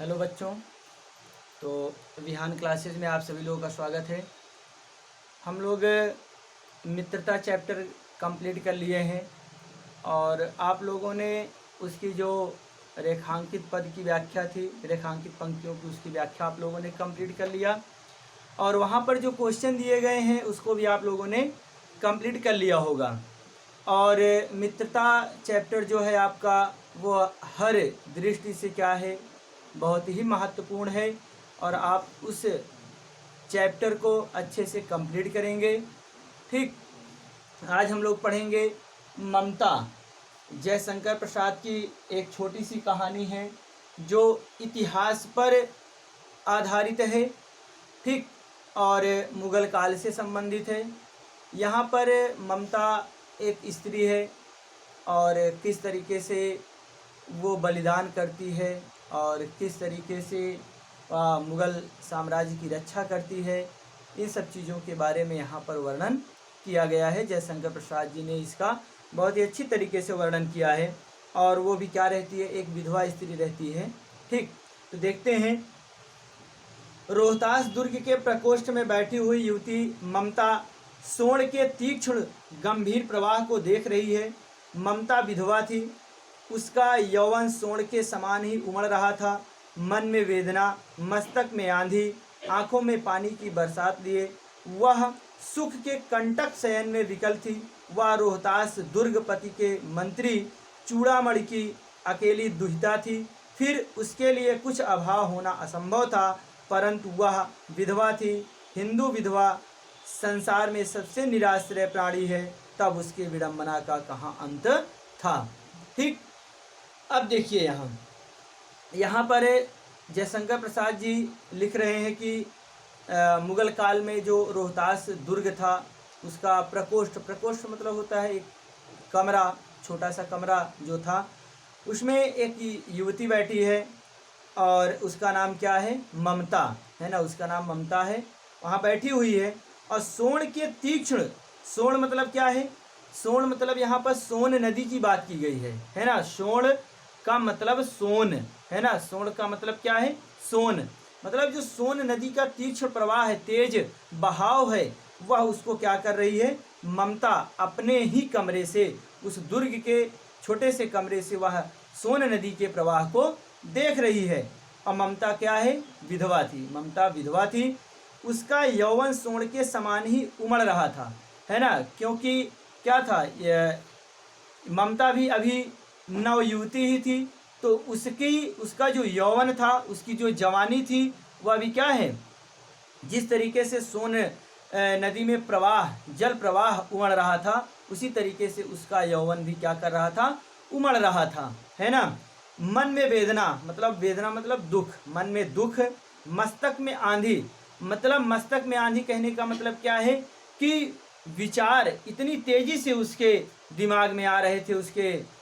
Hello बच्चों। तो Vihaan classes में आप सभी लोगों का स्वागत है। हम लोग मित्रता चैप्टर कंप्लीट कर लिए हैं और आप लोगों ने उसकी जो रेखांकित पद की व्याख्या थी, रेखांकित पंक्तियों की, उसकी व्याख्या आप लोगों ने कंप्लीट कर लिया और वहाँ पर जो क्वेश्चन दिए गए हैं उसको भी आप लोगों ने कंप्लीट कर लिया होगा। और मित्रता चैप्टर जो है आपका वो हर दृष्टि से क्या है, बहुत ही महत्वपूर्ण है और आप उस चैप्टर को अच्छे से कंप्लीट करेंगे। ठीक, आज हम लोग पढ़ेंगे ममता। जयशंकर प्रसाद की एक छोटी सी कहानी है जो इतिहास पर आधारित है। ठीक, और मुगल काल से संबंधित है। यहाँ पर ममता एक स्त्री है और किस तरीके से वो बलिदान करती है और किस तरीके से मुग़ल साम्राज्य की रक्षा करती है, इन सब चीज़ों के बारे में यहाँ पर वर्णन किया गया है। जयशंकर प्रसाद जी ने इसका बहुत ही अच्छी तरीके से वर्णन किया है। और वो भी क्या रहती है, एक विधवा स्त्री रहती है। ठीक, तो देखते हैं। रोहतास दुर्ग के प्रकोष्ठ में बैठी हुई युवती ममता सोण के तीक्ष्ण गंभीर प्रवाह को देख रही है। ममता विधवा थी, उसका यौवन सोण के समान ही उमड़ रहा था। मन में वेदना, मस्तक में आंधी, आंखों में पानी की बरसात लिए वह सुख के कंटक शयन में विकल थी। वह रोहतास दुर्गपति के मंत्री चूड़ामणि की अकेली दुहिता थी। फिर उसके लिए कुछ अभाव होना असंभव था, परंतु वह विधवा थी। हिंदू विधवा संसार में सबसे निराश्रय प्राणी है, तब उसके विडंबना का कहाँ अंत था। ठीक, अब देखिए यहाँ पर जयशंकर प्रसाद जी लिख रहे हैं कि मुग़ल काल में जो रोहतास दुर्ग था उसका प्रकोष्ठ मतलब होता है एक कमरा, छोटा सा कमरा जो था, उसमें एक युवती बैठी है और उसका नाम क्या है, ममता है ना, उसका नाम ममता है। वहाँ बैठी हुई है और सोण के तीक्ष्ण, सोण मतलब क्या है, सोण मतलब यहाँ पर सोन नदी की बात की गई है ना। सोण का मतलब सोन है ना, सोण का मतलब क्या है, सोन मतलब जो सोन नदी का तीक्ष्ण प्रवाह है, तेज बहाव है, वह उसको क्या कर रही है, ममता अपने ही कमरे से, उस दुर्ग के छोटे से कमरे से वह सोन नदी के प्रवाह को देख रही है। और ममता क्या है, विधवा थी। ममता विधवा थी, उसका यौवन सोण के समान ही उमड़ रहा था, है ना, क्योंकि क्या था, ममता भी अभी नवयुवती ही थी, तो उसका जो यौवन था, उसकी जो जवानी थी, वह भी क्या है, जिस तरीके से सोन नदी में प्रवाह, जल प्रवाह उमड़ रहा था, उसी तरीके से उसका यौवन भी क्या कर रहा था, उमड़ रहा था, है ना। मन में वेदना मतलब दुख, मन में दुख, मस्तक में आंधी मतलब मस्तक में आंधी कहने का मतलब क्या है कि विचार इतनी तेजी से उसके दिमाग में आ रहे थे, उसके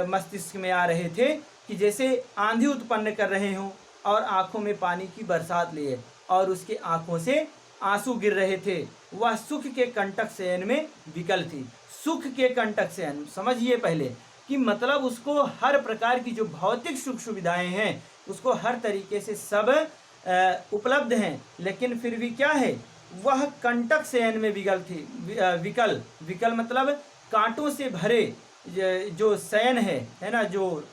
मस्तिष्क में आ रहे थे कि जैसे आंधी उत्पन्न कर रहे हों, और आंखों में पानी की बरसात लिए और उसके आंखों से आंसू गिर रहे थे। वह सुख के कंटक शयन में विकल थी। सुख के कंटक शयन समझिए पहले कि मतलब उसको हर प्रकार की जो भौतिक सुख सुविधाएं हैं उसको हर तरीके से सब उपलब्ध हैं, लेकिन फिर भी क्या है, वह कंटक शयन में विकल थी। विकल मतलब कांटों से भरे जो शयन है ना, जो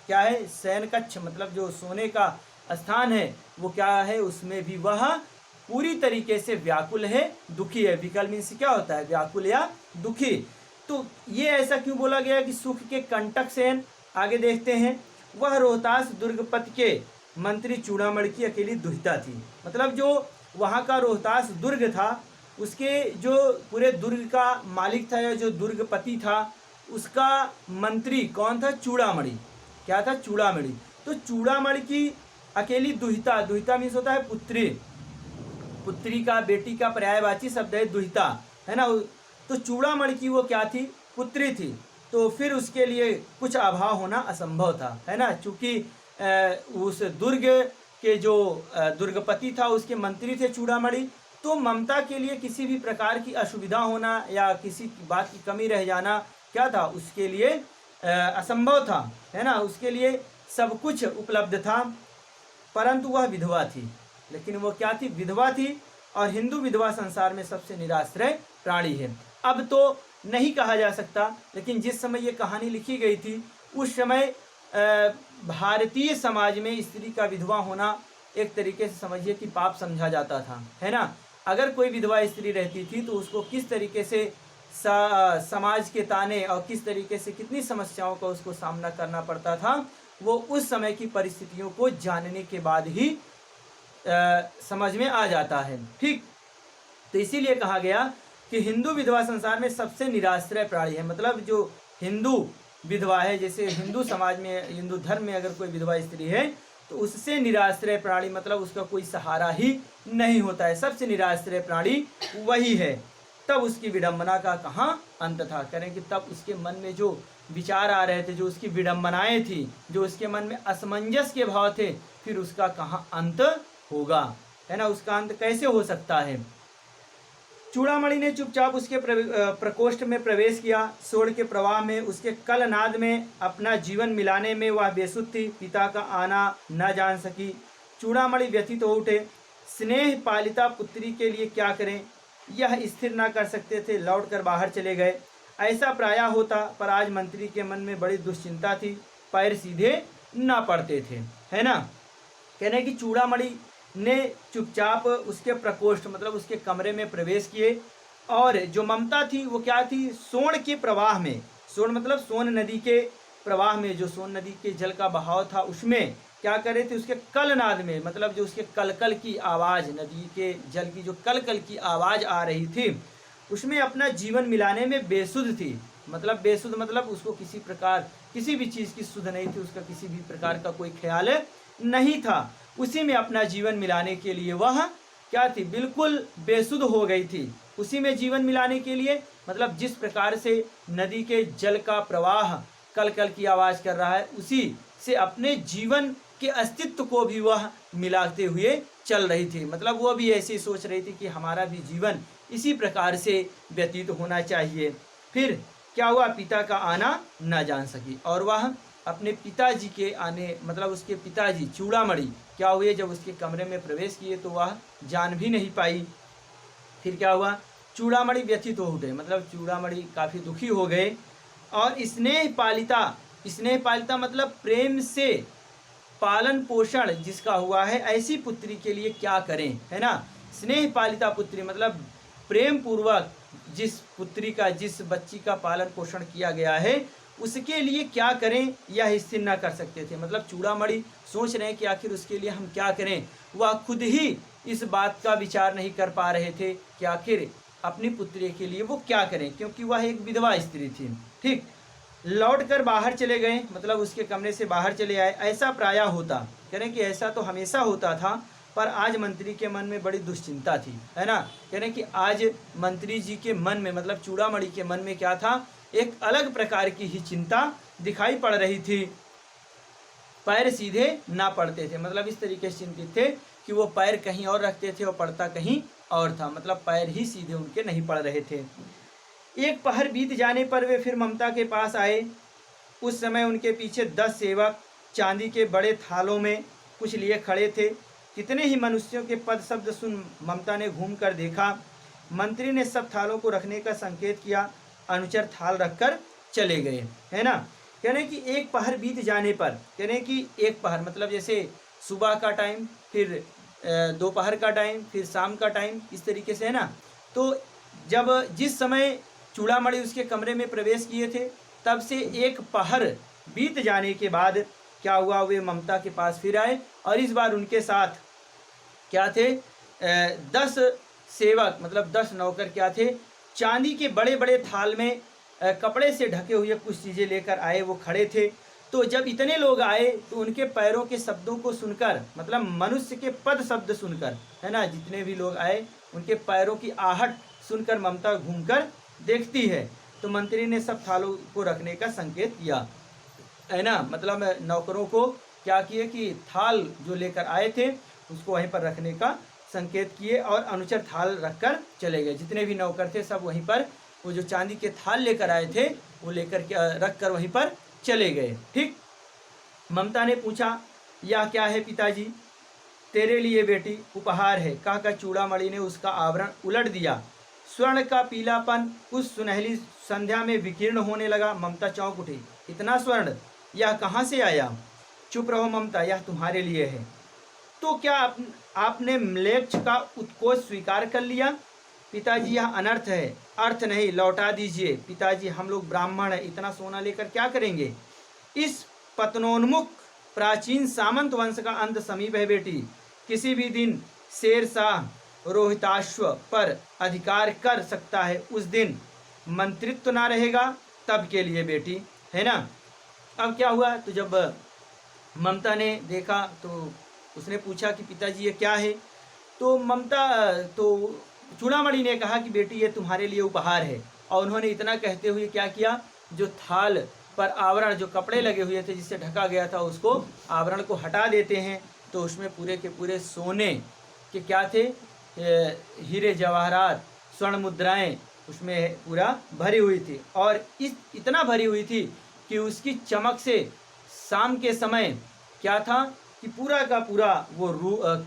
क्या है, शयन कक्ष मतलब जो सोने का स्थान है, वो क्या है, उसमें भी वह पूरी तरीके से व्याकुल है, दुखी है। विकल मीन्स क्या होता है, व्याकुल या दुखी। तो ये ऐसा क्यों बोला गया कि सुख के कंटक शयन। आगे देखते हैं। वह रोहतास दुर्गपति के मंत्री चूड़ामणि की अकेली दुहिता थी। मतलब जो वहाँ का रोहतास दुर्ग था, उसके जो पूरे दुर्ग का मालिक था या जो दुर्गपति था, उसका मंत्री कौन था, चूड़ामणि। क्या था, चूड़ामणि। तो चूड़ामणि की अकेली दुहिता, दुहिता मीन्स होता है पुत्री, पुत्री का, बेटी का पर्यायवाची शब्द है दुहिता, है ना। तो चूड़ामणि की वो क्या थी, पुत्री थी। तो फिर उसके लिए कुछ अभाव होना असंभव था, है ना, चूंकि उस दुर्ग के जो दुर्गपति था उसके मंत्री थे चूड़ामणि। तो ममता के लिए किसी भी प्रकार की असुविधा होना या किसी बात की कमी रह जाना क्या था, उसके लिए असंभव था, है ना। उसके लिए सब कुछ उपलब्ध था। परंतु वह विधवा थी। लेकिन वो क्या थी? विधवा थी। और हिंदू विधवा संसार में सबसे निराश्रय प्राणी है। अब तो नहीं कहा जा सकता, लेकिन जिस समय ये कहानी लिखी गई थी उस समय भारतीय समाज में स्त्री का विधवा होना एक तरीके से समझिए कि पाप समझा जाता था, है ना। अगर कोई विधवा स्त्री रहती थी तो उसको किस तरीके से समाज के ताने और किस तरीके से कितनी समस्याओं का उसको सामना करना पड़ता था, वो उस समय की परिस्थितियों को जानने के बाद ही समझ में आ जाता है। ठीक, तो इसीलिए कहा गया कि हिंदू विधवा संसार में सबसे निराश्रय प्राणी है। मतलब जो हिंदू विधवा है, जैसे हिंदू समाज में, हिंदू धर्म में अगर कोई विधवा स्त्री है तो उससे निराश्रय प्राणी मतलब उसका कोई सहारा ही नहीं होता है। सबसे निराश्रय प्राणी वही है। तब उसकी विडंबना का कहाँ अंत था? करें कि तब उसके मन में जो विचार आ रहे थे, जो उसकी विडंबनाएं थी, जो उसके मन में असमंजस के भाव थे, फिर उसका कहाँ अंत होगा, है ना। उसका अंत कैसे हो सकता है? चूड़ामणि ने चुपचाप उसके प्रकोष्ठ में प्रवेश किया। स्वर्ण के प्रवाह में, उसके कलनाद में अपना जीवन मिलाने में वह बेसुध थी। पिता का आना न जान सकी। चूड़ामणि व्यथित हो उठे। स्नेह पालिता पुत्री के लिए क्या करें, यह स्थिर न कर सकते थे। लौटकर बाहर चले गए। ऐसा प्रायः होता, पर आज मंत्री के मन में बड़ी दुश्चिंता थी। पैर सीधे न पड़ते थे, है ना। कहने की चूड़ामणि ने चुपचाप उसके प्रकोष्ठ मतलब उसके कमरे में प्रवेश किए। और जो ममता थी वो क्या थी? सोन के प्रवाह में, सोन मतलब सोन नदी के प्रवाह में, जो सोन नदी के जल का बहाव था उसमें क्या कर रहे थे? उसके कलनाद में, मतलब जो उसके कलकल की आवाज़, नदी के जल की जो कलकल की आवाज़ आ रही थी उसमें अपना जीवन मिलाने में बेसुध थी। मतलब बेसुध मतलब उसको किसी प्रकार किसी भी चीज़ की सुध नहीं थी, उसका किसी भी प्रकार का कोई ख्याल नहीं था। उसी में अपना जीवन मिलाने के लिए वह क्या थी? बिल्कुल बेसुध हो गई थी। उसी में जीवन मिलाने के लिए मतलब जिस प्रकार से नदी के जल का प्रवाह कलकल की आवाज़ कर रहा है, उसी से अपने जीवन के अस्तित्व को भी वह मिलाते हुए चल रही थी। मतलब वह भी ऐसे सोच रही थी कि हमारा भी जीवन इसी प्रकार से व्यतीत होना चाहिए। फिर क्या हुआ? पिता का आना न जान सकी। और वह अपने पिताजी के आने मतलब उसके पिताजी चूड़ामणि क्या हुए? जब उसके कमरे में प्रवेश किए तो वह जान भी नहीं पाई। फिर क्या हुआ? चूड़ामणि व्यथित हो उठे, मतलब चूड़ामणि काफ़ी दुखी हो गए। और स्नेह पालिता मतलब प्रेम से पालन पोषण जिसका हुआ है, ऐसी पुत्री के लिए क्या करें, है ना। स्नेह पालिता पुत्री मतलब प्रेम पूर्वक जिस पुत्री का, जिस बच्ची का पालन पोषण किया गया है, उसके लिए क्या करें यह स्थिर न कर सकते थे। मतलब चूड़ामणि सोच रहे हैं कि आखिर उसके लिए हम क्या करें। वह खुद ही इस बात का विचार नहीं कर पा रहे थे कि आखिर अपनी पुत्री के लिए वो क्या करें, क्योंकि वह एक विधवा स्त्री थी। ठीक, लौट कर बाहर चले गए, मतलब उसके कमरे से बाहर चले आए। ऐसा प्रायः होता, कह रहे हैं कि ऐसा तो हमेशा होता था, पर आज मंत्री के मन में बड़ी दुश्चिंता थी, है ना। कह रहे हैं कि आज मंत्री जी के मन में मतलब चूड़ामणि के मन में क्या था? एक अलग प्रकार की ही चिंता दिखाई पड़ रही थी। पैर सीधे ना पड़ते थे, मतलब इस तरीके से चिंतित थे कि वो पैर कहीं और रखते थे और पड़ता कहीं और था, मतलब पैर ही सीधे उनके नहीं पड़ रहे थे। एक पहर बीत जाने पर वे फिर ममता के पास आए। उस समय उनके पीछे 10 सेवक चांदी के बड़े थालों में कुछ लिए खड़े थे। कितने ही मनुष्यों के पद शब्द सुन ममता ने घूम कर देखा। मंत्री ने सब थालों को रखने का संकेत किया। अनुचर थाल रखकर चले गए, है ना। कह रहे कि एक पहर बीत जाने पर, कह रहे कि एक पहर मतलब जैसे सुबह का टाइम, फिर दोपहर का टाइम, फिर शाम का टाइम, इस तरीके से, है ना। तो जब जिस समय चूड़ामणि उसके कमरे में प्रवेश किए थे, तब से एक पहर बीत जाने के बाद क्या हुआ? वे ममता के पास फिर आए और इस बार उनके साथ क्या थे? 10 सेवक मतलब 10 नौकर क्या थे? चांदी के बड़े बड़े थाल में कपड़े से ढके हुए कुछ चीज़ें लेकर आए, वो खड़े थे। तो जब इतने लोग आए तो उनके पैरों के शब्दों को सुनकर, मतलब मनुष्य के पद शब्द सुनकर, है ना, जितने भी लोग आए उनके पैरों की आहट सुनकर ममता घूमकर देखती है। तो मंत्री ने सब थालों को रखने का संकेत किया, है ना, मतलब नौकरों को क्या किए कि थाल जो लेकर आए थे उसको वहीं पर रखने का संकेत किए और अनुचर थाल रखकर चले गए। जितने भी नौकर थे सब वहीं पर वो जो चांदी के थाल लेकर आए थे वो लेकर के रख कर वहीं पर चले गए। ठीक, ममता ने पूछा, यह क्या है पिताजी? तेरे लिए बेटी उपहार है, कहकर चूड़ामणि ने उसका आवरण उलट दिया। स्वर्ण का पीलापन उस सुनहली संध्या में विकीर्ण होने लगा। ममता चौंक उठी। इतना स्वर्ण, यह कहाँ से आया? चुप रहो ममता, यह तुम्हारे लिए है। तो क्या आपने म्लेच्छ का उत्कोच स्वीकार कर लिया? पिताजी यह अनर्थ है। अर्थ नहीं, लौटा दीजिए। पिताजी हम लोग ब्राह्मण हैं, इतना सोना लेकर क्या करेंगे? इस पतनोन्मुख प्राचीन सामंत वंश का अंत समीप है बेटी। किसी भी दिन शेर शाह रोहिताश्व पर अधिकार कर सकता है। उस दिन मंत्रित्व ना रहेगा, तब के लिए बेटी, है ना। अब क्या हुआ, तो जब ममता ने देखा तो उसने पूछा कि पिताजी ये क्या है? तो चूड़ामणि ने कहा कि बेटी ये तुम्हारे लिए उपहार है। और उन्होंने इतना कहते हुए क्या किया, जो थाल पर आवरण, जो कपड़े लगे हुए थे जिससे ढका गया था, उसको आवरण को हटा देते हैं तो उसमें पूरे के पूरे सोने के क्या थे, हीरे जवाहरात, स्वर्ण मुद्राएं उसमें पूरा भरी हुई थी। और इतना भरी हुई थी कि उसकी चमक से शाम के समय क्या था कि पूरा का पूरा वो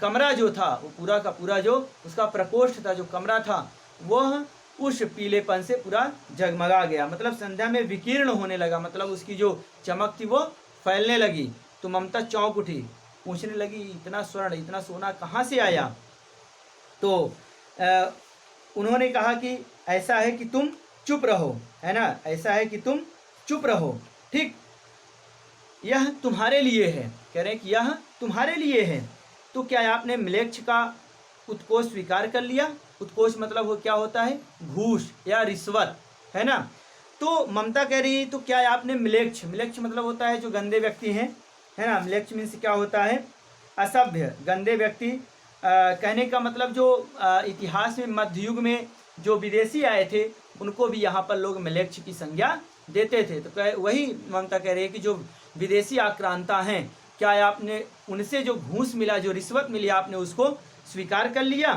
कमरा जो था, वो पूरा का पूरा जो उसका प्रकोष्ठ था, जो कमरा था, वह उस पीलेपन से पूरा जगमगा गया। मतलब संध्या में विकीर्ण होने लगा, मतलब उसकी जो चमक थी वो फैलने लगी। तो ममता चौंक उठी, पूछने लगी इतना स्वर्ण, इतना सोना कहाँ से आया? तो उन्होंने कहा कि ऐसा है कि तुम चुप रहो, है ना, ऐसा है कि तुम चुप रहो, ठीक, यह तुम्हारे लिए है। कह रहे हैं कि यह तुम्हारे लिए है। तो क्या आपने म्लेच्छ का उत्कोच स्वीकार कर लिया? उत्कोच मतलब वो क्या होता है, घूस या रिश्वत, है ना। तो ममता कह रही है तो क्या आपने म्लेच्छ मतलब होता है जो गंदे व्यक्ति हैं, है ना। म्लेच्छ मीन्स क्या होता है, असभ्य, गंदे व्यक्ति। कहने का मतलब जो इतिहास में मध्ययुग में जो विदेशी आए थे उनको भी यहाँ पर लोग म्लेच्छ की संज्ञा देते थे। तो वही ममता कह रही है कि जो विदेशी आक्रांता हैं, क्या आपने उनसे जो घूस मिला, जो रिश्वत मिली, आपने उसको स्वीकार कर लिया?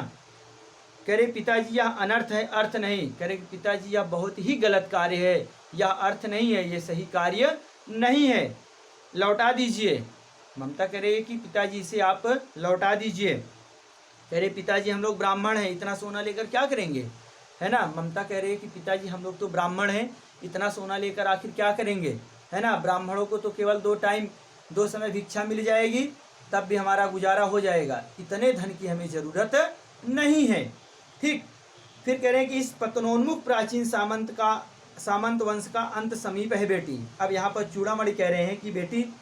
कह रहे पिताजी यह अनर्थ है, अर्थ नहीं। कह रहे पिताजी यह बहुत ही गलत कार्य है, यह अर्थ नहीं है, ये सही कार्य नहीं है, लौटा दीजिए। ममता कह रही है कि पिताजी इसे आप लौटा दीजिए। कह रहे पिताजी हम लोग ब्राह्मण हैं, इतना सोना लेकर क्या करेंगे, है ना। ममता कह रही है कि पिताजी हम लोग तो ब्राह्मण हैं, इतना सोना लेकर आखिर क्या करेंगे, है ना। ब्राह्मणों को तो केवल 2 समय भिक्षा मिल जाएगी, तब भी हमारा गुजारा हो जाएगा, इतने धन की हमें ज़रूरत नहीं है, ठीक। फिर कह रहे हैं कि इस पतनोन्मुख प्राचीन सामंत वंश का अंत समीप है बेटी। अब यहाँ पर चूड़ामणि कह रहे हैं कि बेटी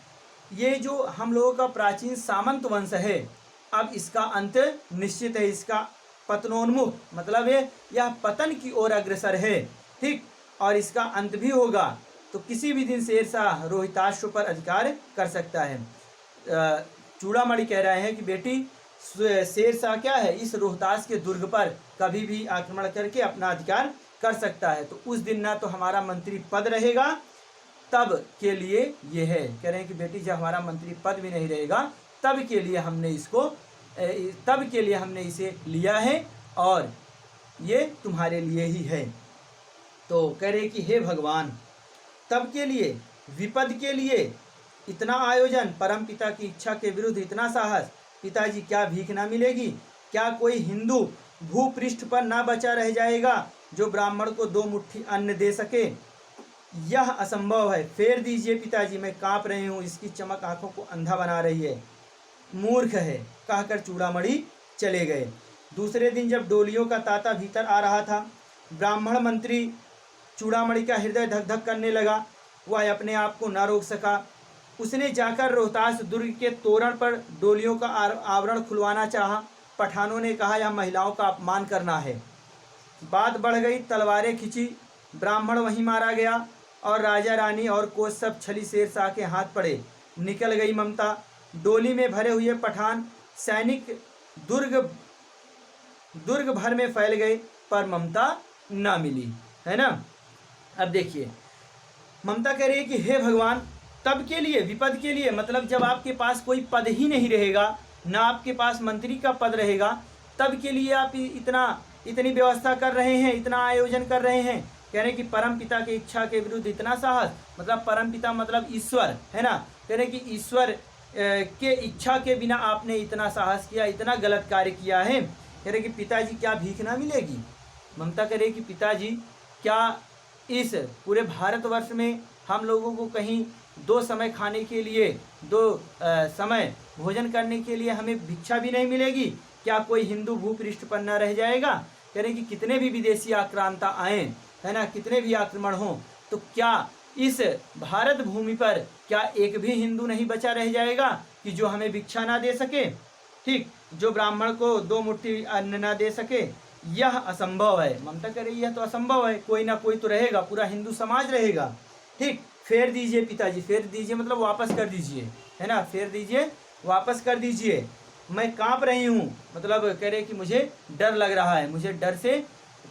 ये जो हम लोगों का प्राचीन सामंत वंश है, अब इसका अंत निश्चित है। इसका पतनोन्मुख मतलब है यह पतन की ओर अग्रसर है, ठीक, और इसका अंत भी होगा। तो किसी भी दिन शेरशाह रोहिताश्व पर अधिकार कर सकता है। चूड़ामणि कह रहे हैं कि बेटी शेरशाह क्या है, इस रोहतास के दुर्ग पर कभी भी आक्रमण करके अपना अधिकार कर सकता है। तो उस दिन ना तो हमारा मंत्री पद रहेगा, तब के लिए ये है। कह रहे हैं कि बेटी जब हमारा मंत्री पद भी नहीं रहेगा, तब के लिए हमने इसे लिया है और ये तुम्हारे लिए ही है। तो कह रहे कि हे भगवान, तब के लिए, विपद के लिए इतना आयोजन, परम पिता की इच्छा के विरुद्ध इतना साहस। पिताजी क्या भीख ना मिलेगी? क्या कोई हिंदू भूपृष्ठ पर ना बचा रह जाएगा जो ब्राह्मण को 2 मुट्ठी अन्न दे सके? यह असंभव है। फेर दीजिए पिताजी, मैं कांप रही हूँ, इसकी चमक आंखों को अंधा बना रही है। मूर्ख है, कहकर चूड़ामणि चले गए। दूसरे दिन जब डोलियों का तांता भीतर आ रहा था, ब्राह्मण मंत्री चूड़ामणि का हृदय धक धक करने लगा। वह अपने आप को न रोक सका। उसने जाकर रोहतास दुर्ग के तोरण पर डोलियों का आवरण खुलवाना चाहा। पठानों ने कहा यह महिलाओं का अपमान करना है। बात बढ़ गई, तलवारें खिंची, ब्राह्मण वहीं मारा गया और राजा रानी और कोच सब छली शेरशाह के हाथ पड़े। निकल गई ममता। डोली में भरे हुए पठान सैनिक दुर्ग भर में फैल गए, पर ममता ना मिली, है ना। अब देखिए ममता कह रही है कि हे भगवान, तब के लिए, विपद के लिए, मतलब जब आपके पास कोई पद ही नहीं रहेगा, ना आपके पास मंत्री का पद रहेगा, तब के लिए आप इतनी व्यवस्था कर रहे हैं, इतना आयोजन कर रहे हैं। कह रहे हैं कि परम पिता की इच्छा के विरुद्ध इतना साहस, मतलब परम पिता मतलब ईश्वर, है ना। कह रहे हैं कि ईश्वर के इच्छा के बिना आपने इतना साहस किया, इतना गलत कार्य किया है। कह रहे कि पिताजी क्या भीख ना मिलेगी। ममता कह रही कि पिताजी क्या इस पूरे भारतवर्ष में हम लोगों को कहीं 2 समय खाने के लिए, 2 समय भोजन करने के लिए हमें भिक्षा भी नहीं मिलेगी? क्या कोई हिंदू भूपृष्ठ पर न रह जाएगा? कह रहे कि कितने भी विदेशी आक्रांता आए, है ना, कितने भी आक्रमण हो, तो क्या इस भारत भूमि पर क्या एक भी हिंदू नहीं बचा रह जाएगा कि जो हमें भिक्षा ना दे सके? ठीक, जो ब्राह्मण को 2 मुट्ठी अन्न ना दे सके, यह असंभव है। ममता कह रही है तो असंभव है, कोई ना कोई तो रहेगा, पूरा हिंदू समाज रहेगा। ठीक, फेर दीजिए पिताजी, फेर दीजिए मतलब वापस कर दीजिए, है ना, फेर दीजिए, वापस कर दीजिए। मैं कांप रही हूँ, मतलब कह रहे कि मुझे डर लग रहा है, मुझे डर से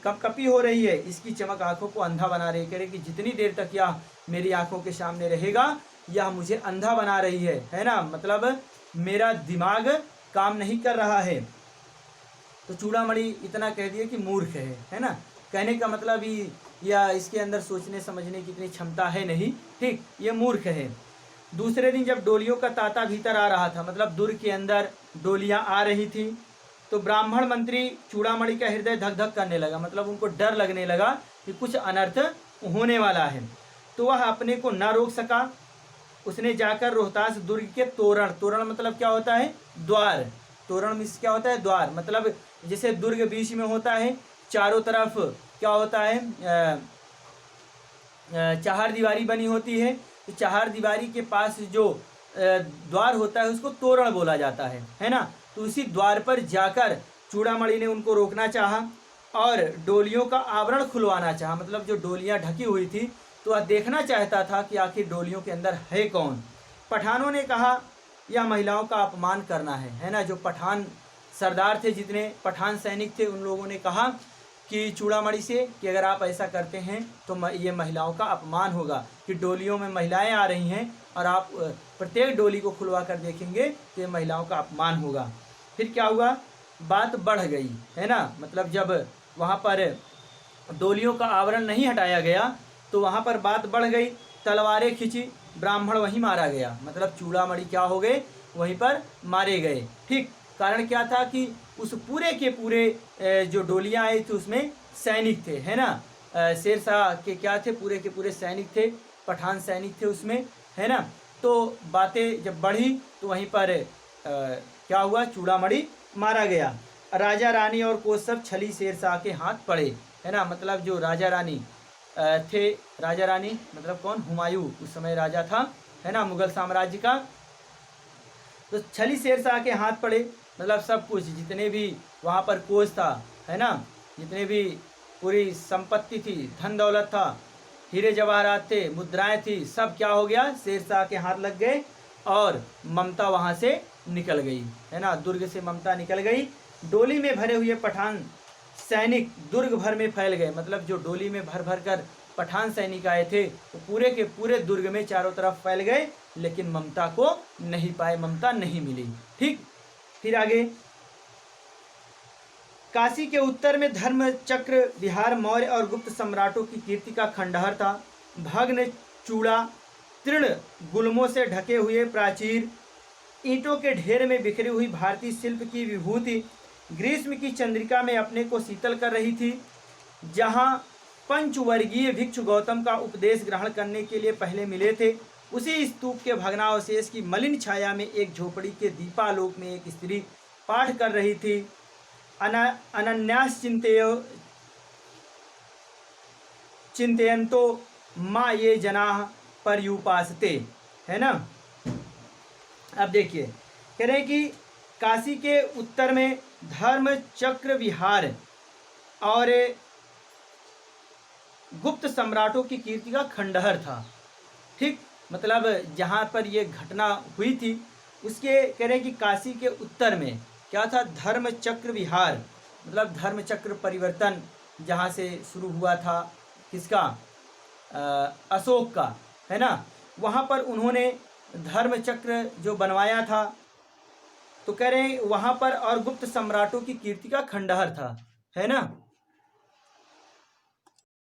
कपकपी हो रही है, इसकी चमक आंखों को अंधा बना रही है। कह रहे कि जितनी देर तक यह मेरी आंखों के सामने रहेगा यह मुझे अंधा बना रही है ना, मतलब मेरा दिमाग काम नहीं कर रहा है। तो चूड़ामणि इतना कह दिए कि मूर्ख है ना, कहने का मतलब ही या इसके अंदर सोचने समझने की इतनी क्षमता है नहीं। ठीक, ये मूर्ख है। दूसरे दिन जब डोलियों का तांता भीतर आ रहा था, मतलब दुर्ग के अंदर डोलियां आ रही थी, तो ब्राह्मण मंत्री चूड़ामणि का हृदय धक धक करने लगा, मतलब उनको डर लगने लगा कि कुछ अनर्थ होने वाला है। तो वह अपने को न रोक सका। उसने जाकर रोहतास दुर्ग के तोरण, तोरण मतलब क्या होता है? द्वार। तोरण मीन्स क्या होता है? द्वार। मतलब जैसे दुर्ग बीच में होता है, चारों तरफ क्या होता है? चार दीवारी बनी होती है, तो चार दीवारी के पास जो द्वार होता है उसको तोरण बोला जाता है ना। तो उसी द्वार पर जाकर चूड़ामणि ने उनको रोकना चाहा और डोलियों का आवरण खुलवाना चाहा, मतलब जो डोलियां ढकी हुई थी तो वह देखना चाहता था कि आखिर डोलियों के अंदर है कौन। पठानों ने कहा यह महिलाओं का अपमान करना है ना। जो पठान सरदार थे, जितने पठान सैनिक थे, उन लोगों ने कहा कि चूड़ामणि से कि अगर आप ऐसा करते हैं तो ये महिलाओं का अपमान होगा कि डोलियों में महिलाएं आ रही हैं और आप प्रत्येक डोली को खुलवा कर देखेंगे तो ये महिलाओं का अपमान होगा। फिर क्या हुआ? बात बढ़ गई, है ना, मतलब जब वहाँ पर डोलियों का आवरण नहीं हटाया गया तो वहाँ पर बात बढ़ गई, तलवारें खींची, ब्राह्मण वहीं मारा गया, मतलब चूड़ामणि क्या हो गए? वहीं पर मारे गए। ठीक, कारण क्या था कि उस पूरे के पूरे जो डोलियां आई थी उसमें सैनिक थे, है ना, शेरशाह के क्या थे? पूरे के पूरे सैनिक थे, पठान सैनिक थे उसमें, है ना। तो बातें जब बढ़ी तो वहीं पर क्या हुआ? चूड़ामणि मारा गया। राजा रानी और कोच सब छली शेरशाह के हाथ पड़े, है ना, मतलब जो राजा रानी थे, राजा रानी मतलब कौन? हुमायूं उस समय राजा था, है ना, मुगल साम्राज्य का। तो छली शेरशाह के हाथ पड़े, मतलब सब कुछ, जितने भी वहाँ पर कोच था, है ना, जितने भी पूरी संपत्ति थी, धन दौलत था, हीरे जवाहरात थे, मुद्राएं थी, सब क्या हो गया? शेरशाह के हाथ लग गए और ममता वहाँ से निकल गई, है ना, दुर्ग से ममता निकल गई। डोली में भरे हुए पठान सैनिक दुर्ग भर में फैल गए, मतलब जो डोली में भर भर कर पठान सैनिक आए थे वो पूरे के पूरे दुर्ग में चारों तरफ फैल गए, लेकिन ममता को नहीं पाए, ममता नहीं मिली। ठीक, फिर आगे काशी के उत्तर में धर्मचक्र विहार मौर्य और गुप्त सम्राटों की कीर्ति का खंडहर था। भग्न चूड़ा, तृण गुल्मों से ढके हुए प्राचीर, ईंटों के ढेर में बिखरी हुई भारतीय शिल्प की विभूति ग्रीष्म की चंद्रिका में अपने को शीतल कर रही थी। जहां पंचवर्गीय भिक्षु गौतम का उपदेश ग्रहण करने के लिए पहले मिले थे, उसी स्तूप के भग्नावशेष की मलिन छाया में एक झोपड़ी के दीपालोक में एक स्त्री पाठ कर रही थी। अनन्यास चिंतयन्तो माँ ये जनाः पर्युपासते, है ना। अब देखिए, कह रहे हैं कि काशी के उत्तर में धर्म चक्र विहार और गुप्त सम्राटों की कीर्ति का खंडहर था। ठीक, मतलब जहाँ पर ये घटना हुई थी उसके कह रहे हैं कि काशी के उत्तर में क्या था? धर्म चक्र विहार, मतलब धर्म चक्र परिवर्तन जहाँ से शुरू हुआ था, किसका? अशोक का, है ना, वहाँ पर उन्होंने धर्म चक्र जो बनवाया था, तो कह रहे हैं वहाँ पर और गुप्त सम्राटों की कीर्ति का खंडहर था, है ना।